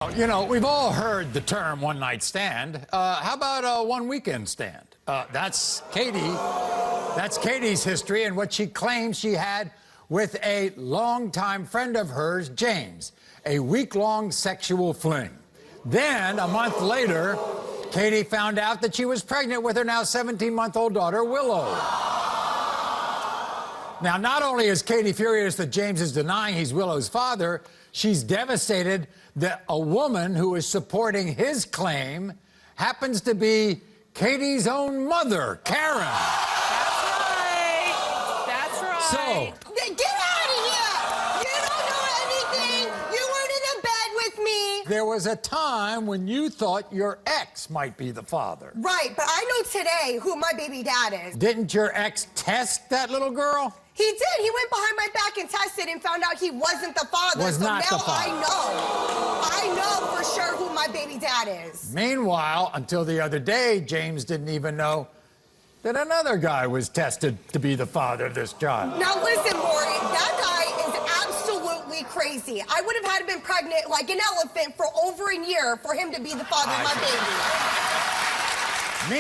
You know, we've all heard the term one-night stand. How about a one-weekend stand? That's Katie. That's Katie's history and what she claims she had with a longtime friend of hers, James. A week-long sexual fling. Then, a month later, Katie found out that she was pregnant with her now 17-month-old daughter, Willow. Now, not only is Katie furious that James is denying he's Willow's father, she's devastated that a woman who is supporting his claim happens to be Katie's own mother, Karen. That's right. That's right. So, get out of here! You don't know anything! You weren't in the bed with me! there was a time when you thought your ex might be the father. Right, but I know today who my baby dad is. Didn't your ex test that little girl? He did. He went behind my back and tested and found out he wasn't the father. Was not the father. I know for sure who my baby dad is. Meanwhile, until the other day, James didn't even know that another guy was tested to be the father of this child. Now listen, Maury, that guy is absolutely crazy. I would have had been pregnant like an elephant for over a year for him to be the father of my baby.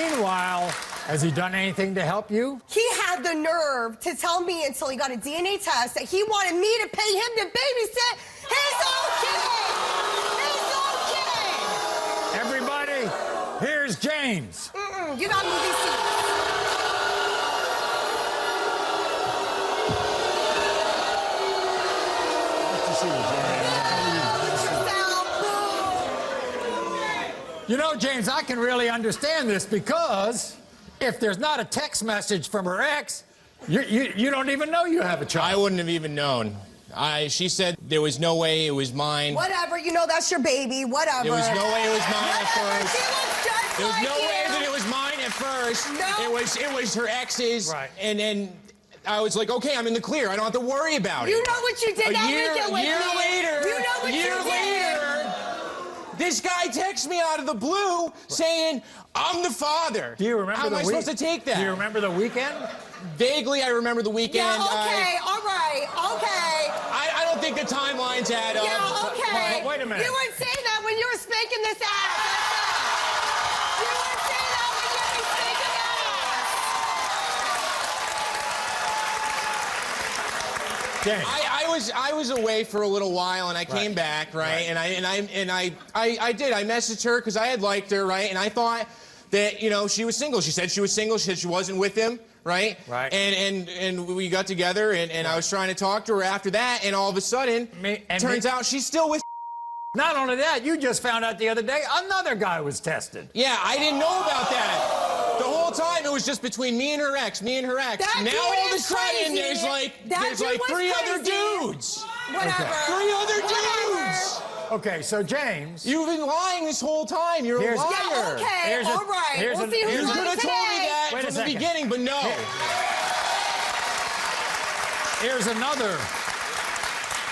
Meanwhile, has he done anything to help you? He had the nerve to tell me until he got a DNA test that he wanted me to pay him to babysit his own kid! His own kid! Everybody, here's James. You gotta move these seats. You know, James, I can really understand this because if there's not a text message from her ex, you don't even know you have a child. I wouldn't have even known. She said there was no way it was mine. Whatever, you know that's your baby, whatever. There was no way it was mine at first. She looks just There was like no you. way that it was mine at first. No. It was her ex's. Right. And then I was like, okay, I'm in the clear. I don't have to worry about it. You know what you did. A year later, You know what you did. This guy texts me out of the blue saying, I'm the father. Do you remember How am I supposed to take that? Do you remember the weekend? Vaguely, I remember the weekend. Yeah, okay, all right, okay. I don't think the timelines add up. Yeah, okay. Wait a minute. You weren't saying that when you were spanking this ass. You weren't saying that when you were spanking ass. James. I was away for a little while and I came back, right? And I did. I messaged her because I had liked her, right? And I thought that, you know, she was single. She said she was single. She said she wasn't with him, right? Right. And we got together and I was trying to talk to her after that, and all of a sudden, turns out she's still with. Not only that, you just found out the other day another guy was tested. Yeah, I didn't know about that. The whole time it was just between me and her ex, me and her ex. That Now dude all of a is sudden crazy. there's That dude like was three other crazy. dudes. Whatever. Okay. 3 other Whatever. dudes. Okay, so James. You've been lying this whole time. You're a Here's- liar. Yeah, okay, Here's a- all right. here's We'll an- see here's You who's a- could lying have told me today. that Wait a from the second. beginning, but no.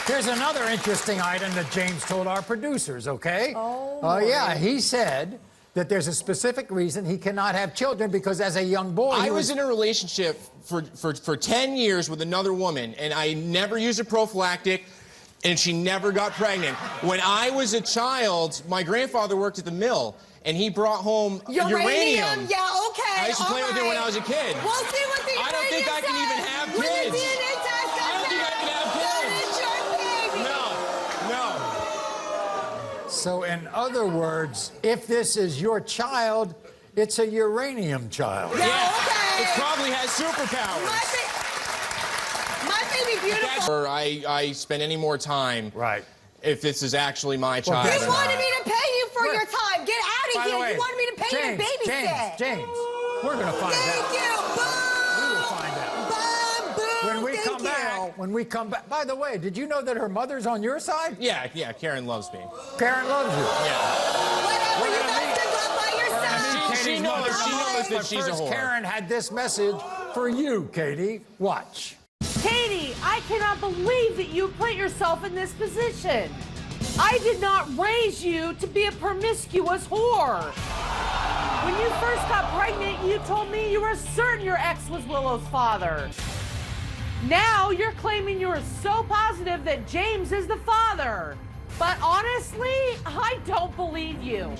Here's another interesting item that James told our producers, okay? Yeah, he said that there's a specific reason he cannot have children because as a young boy... I was in a relationship for 10 years with another woman, and I never used a prophylactic, and she never got pregnant. When I was a child, my grandfather worked at the mill, and he brought home uranium. Yeah, okay. I used to play with it when I was a kid. We'll see what the I don't think I can even says. have When kids. the DNA test I don't think I can have kids. That is your baby. No. So in other words, if this is your child, it's a uranium child. Yeah, okay. It probably has superpowers. My baby beautiful. Or I spend any more time. Right. If this is actually my child. that's You or wanted not. me to pay you for your time. Get out By of the here. way, You wanted me to pay you to babysit. James, we're gonna find Thank out. you. Boom. We will find out. Boom, boom. When we Thank come you. back, when we come back. By the way, did you know that her mother's on your side? Yeah, Karen loves me. Karen loves you. Yeah. Whatever, We're you gonna guys meet- can go by yourself. She knows that she's a First, whore. Karen had this message for you, Katie. Watch. Katie, I cannot believe that you put yourself in this position. I did not raise you to be a promiscuous whore. When you first got pregnant, you told me you were certain your ex was Willow's father. Now you're claiming you are so positive that James is the father. But honestly, I don't believe you.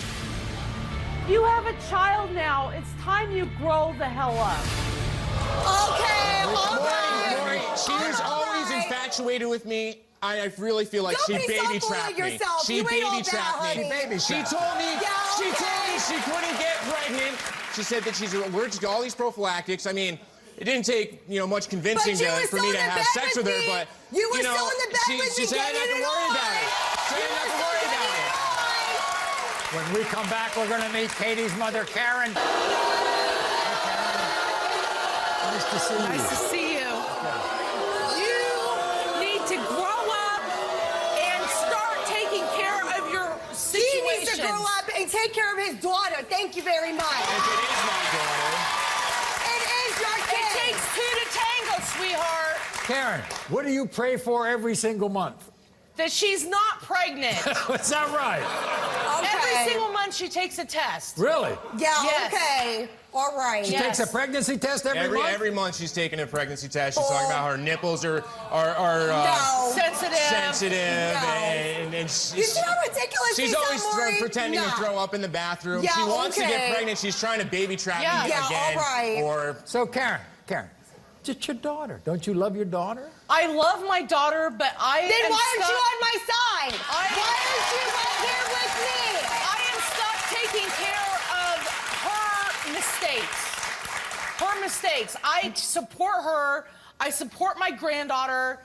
You have a child now. It's time you grow the hell up. Okay, all right. Maury, she was always infatuated with me. I really feel like Don't she be so baby full of trapped me. yourself. She You ain't all baby that, trapped me. honey. She baby She trapped. told me. Yeah, She okay. told me she couldn't get pregnant. She said that she's allergic to all these prophylactics. I mean, it didn't take much convincing But you were for still me in to the have bed sex with with her. me. But You were still in the bed she, with she me said I didn't have getting to it worry about on. it. She You didn't have were to still worry getting about it it. on. When we come back, we're going to meet Katie's mother, Karen. Hey, Karen. Nice to see you. Nice to see you. You need to grow up and start taking care of your He needs to situation. grow up and take care of his daughter. Thank you very much. If it is my daughter. It is your It kid. takes two to tango, sweetheart. Karen, what do you pray for every single month? That she's not pregnant. Is that right? Every single month she takes a test. Really? Yeah, Yes. okay. All right. She takes a pregnancy test every month? Every month she's taking a pregnancy test. She's talking about her nipples are No. Sensitive. sensitive, No. and You she's, see how ridiculous she's these always are, Maury? pretending No. to throw up in the bathroom. Yeah, She wants to okay. get pregnant. She's trying to baby trap Yeah. me Yeah, again. all right. Or So, Karen, just your daughter. Don't you love your daughter? I love my daughter, but I Then am why aren't stuck, you on my side? I- Why aren't you right here with me? I am stuck taking care of her mistakes. Her mistakes. I support her. I support my granddaughter.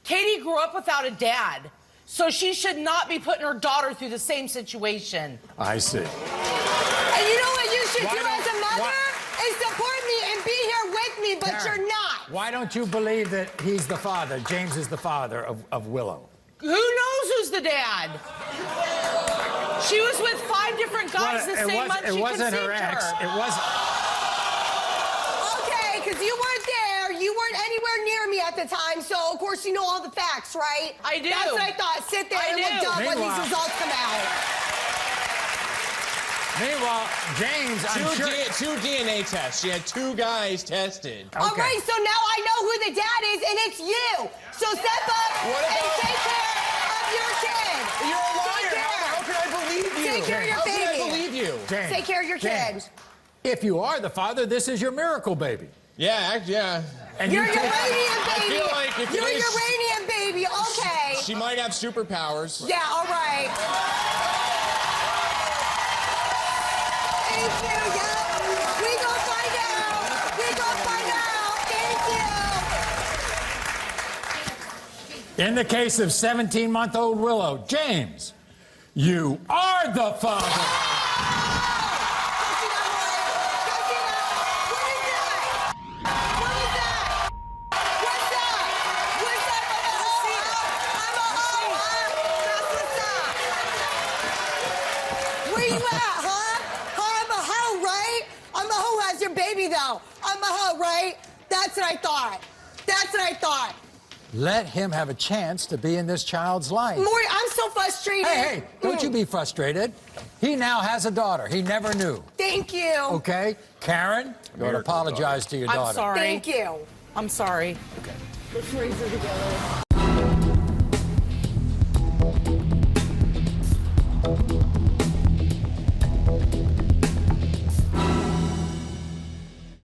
Katie grew up without a dad, so she should not be putting her daughter through the same situation. I see. And you know what you should Why do don't- as a mother? why- Is support me and be here with me, but Karen, you're not. Why don't you believe that he's the father, James is the father of Willow? Who knows who's the dad? She was with 5 different guys the same month it she wasn't conceived her ex. her. It wasn't. Okay, because you weren't there. You weren't anywhere near me at the time, so of course you know all the facts, right? I do. That's what I thought. Sit there I and look do. dumb when Meanwhile- these results come out. Meanwhile, James, I'm sure. two DNA tests. She had 2 guys tested. All right, so now I know who the dad is, and it's you. So step up What and about- take care of your kid. You're a liar. Take How care. can I believe you? Take care of your How can I baby. believe you? James, Take care of your kid. James, if you are the father, this is your miracle baby. Yeah, yeah. And You're you Uranium I baby. feel like if it You're is- Uranium baby. Okay. She might have superpowers. Yeah, all right. Thank you. Yep. We gonna find out. We gonna find out. Thank you. In the case of 17-month-old Willow, James, you are the father. Where you at, huh? I'm a hoe, right? I'm a hoe who has your baby, though. I'm a hoe, right? That's what I thought. That's what I thought. Let him have a chance to be in this child's life. Maury, I'm so frustrated. Hey, don't you be frustrated. He now has a daughter. He never knew. Thank you. Okay? Karen, you ought to apologize to your daughter. I'm sorry. Thank you. I'm sorry. Let's raise her together.